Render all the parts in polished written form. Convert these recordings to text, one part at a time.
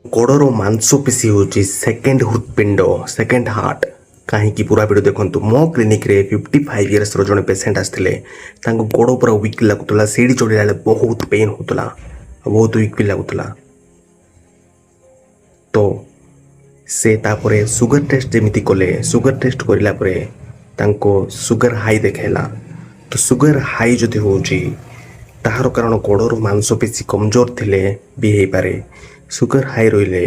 ଗୋଡ଼ର ମାଂସପେଶୀ ହେଉଛି ସେକେଣ୍ଡ ହୃତ୍ପିଣ୍ଡ, ସେକେଣ୍ଡ ହାର୍ଟ। କାହିଁକି ପୁରା ଭିଡ଼ିଓ ଦେଖନ୍ତୁ। ମୋ କ୍ଲିନିକ୍ରେ 55 ଇୟର୍ସର ଜଣେ ପେସେଣ୍ଟ ଆସିଥିଲେ। ତାଙ୍କୁ ଗୋଡ଼ ପୁରା ୱିକ୍ ଲାଗୁଥିଲା, ସିଡ଼ି ଚଢ଼ିଲା ବେଳେ ବହୁତ ପେନ୍ ହେଉଥିଲା, ବହୁତ ୱିକ୍ ବି ଲାଗୁଥିଲା। ତ ସେ ତାପରେ ସୁଗର ଟେଷ୍ଟ ଯେମିତି କଲେ, ସୁଗର ଟେଷ୍ଟ କରିଲା ପରେ ତାଙ୍କୁ ସୁଗର ହାଇ ଦେଖାଇଲା। ତ ସୁଗର ହାଇ ଯଦି ହେଉଛି ତାହାର କାରଣ ଗୋଡ଼ର ମାଂସପେଶୀ କମଜୋର ଥିଲେ ବି ହେଇପାରେ। ସୁଗର ହାଇ ରହିଲେ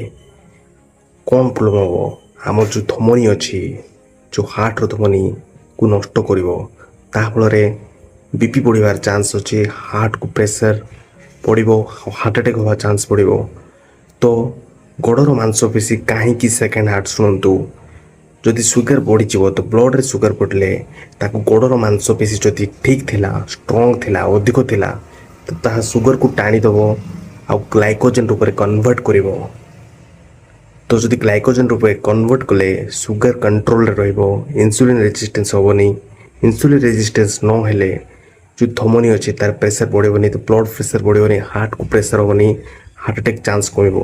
କ'ଣ ପ୍ରୋବ୍ଲେମ୍ ହେବ? ଆମର ଯେଉଁ ଧମନୀ ଅଛି, ଯେଉଁ ହାର୍ଟର ଧମନୀକୁ ନଷ୍ଟ କରିବ। ତାହା ଫଳରେ ବିପି ବଢ଼ିବାର ଚାନ୍ସ ଅଛି, ହାର୍ଟକୁ ପ୍ରେସର ପଡ଼ିବ, ହାର୍ଟ ଆଟାକ୍ ହେବା ଚାନ୍ସ ପଡ଼ିବ। ତ ଗୋଡ଼ର ମାଂସପେଶୀ କାହିଁକି ସେକେଣ୍ଡ ହାର୍ଟ? ଶୁଣନ୍ତୁ, ଯଦି ସୁଗାର ବଢ଼ିଯିବ ତ ବ୍ଲଡ଼ରେ ସୁଗାର ପଡ଼ିଲେ ତାକୁ ଗୋଡ଼ର ମାଂସପେଶୀ ଯଦି ଠିକ୍ ଥିଲା, ଷ୍ଟ୍ରଙ୍ଗ ଥିଲା, ଅଧିକ ଥିଲା, ତ ତାହା ସୁଗରକୁ ଟାଣିଦେବ ଆଉ ଗ୍ଲାଇକୋଜେନ୍ ରୂପରେ କନଭର୍ଟ କରିବ। ତ ଯଦି ଗ୍ଲାଇକୋଜେନ୍ ରୂପରେ କନଭର୍ଟ କଲେ ସୁଗାର କଣ୍ଟ୍ରୋଲରେ ରହିବ, ଇନ୍ସୁଲିନ୍ ରେଜିଷ୍ଟେନ୍ସ ହେବନି। ଇନ୍ସୁଲିନ୍ ରେଜିଷ୍ଟେନ୍ସ ନ ହେଲେ ଯେଉଁ ଧମନୀ ଅଛି ତାର ପ୍ରେସର ବଢ଼ିବନି, ତ ବ୍ଲଡ଼ ପ୍ରେସର ବଢ଼ିବନି, ହାର୍ଟକୁ ପ୍ରେସର ହେବନି, ହାର୍ଟ ଆଟାକ୍ ଚାନ୍ସ କମିବ।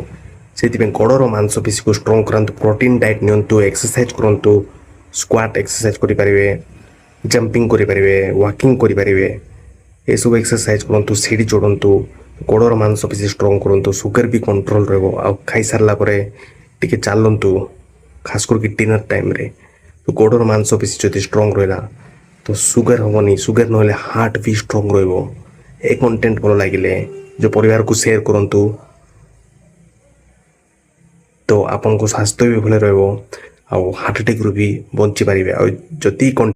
ସେଥିପାଇଁ ଗୋଡ଼ର ମାଂସପେଶୀକୁ ଷ୍ଟ୍ରଙ୍ଗ କରାନ୍ତୁ, ପ୍ରୋଟିନ୍ ଡାଏଟ୍ ନିଅନ୍ତୁ, ଏକ୍ସରସାଇଜ୍ କରନ୍ତୁ, ସ୍କ୍ୱାଟ୍ ଏକ୍ସରସାଇଜ୍ କରିପାରିବେ, ଜମ୍ପିଂ କରିପାରିବେ, ୱାକିଂ କରିପାରିବେ। ଏସବୁ ଏକ୍ସରସାଇଜ୍ କରନ୍ତୁ, ସିଡ଼ି ଚଢ଼ନ୍ତୁ, ଗୋଡ଼ର ମାଂସପେଶୀ ଷ୍ଟ୍ରଙ୍ଗ କରନ୍ତୁ, ସୁଗାର ବି କଣ୍ଟ୍ରୋଲ ରହିବ। ଆଉ ଖାଇସାରିଲା ପରେ ଟିକେ ଚାଲନ୍ତୁ, ଖାସ କରିକି ଡିନର ଟାଇମ୍ରେ। ଗୋଡ଼ର ମାଂସପେଶୀ ଯଦି ଷ୍ଟ୍ରଙ୍ଗ ରହିଲା ତ ସୁଗାର ହେବନି, ସୁଗାର ନହେଲେ ହାର୍ଟ ବି ଷ୍ଟ୍ରଙ୍ଗ ରହିବ। ଏ କଣ୍ଟେଣ୍ଟ ଭଲ ଲାଗିଲେ ଯେଉଁ ପରିବାରକୁ ସେୟାର କରନ୍ତୁ, ତ ଆପଣଙ୍କ ସ୍ୱାସ୍ଥ୍ୟ ବି ଭଲ ରହିବ ଆଉ ହାର୍ଟ ଆଟାକ୍ରୁ ବି ବଞ୍ଚିପାରିବେ। ଆଉ ଯଦି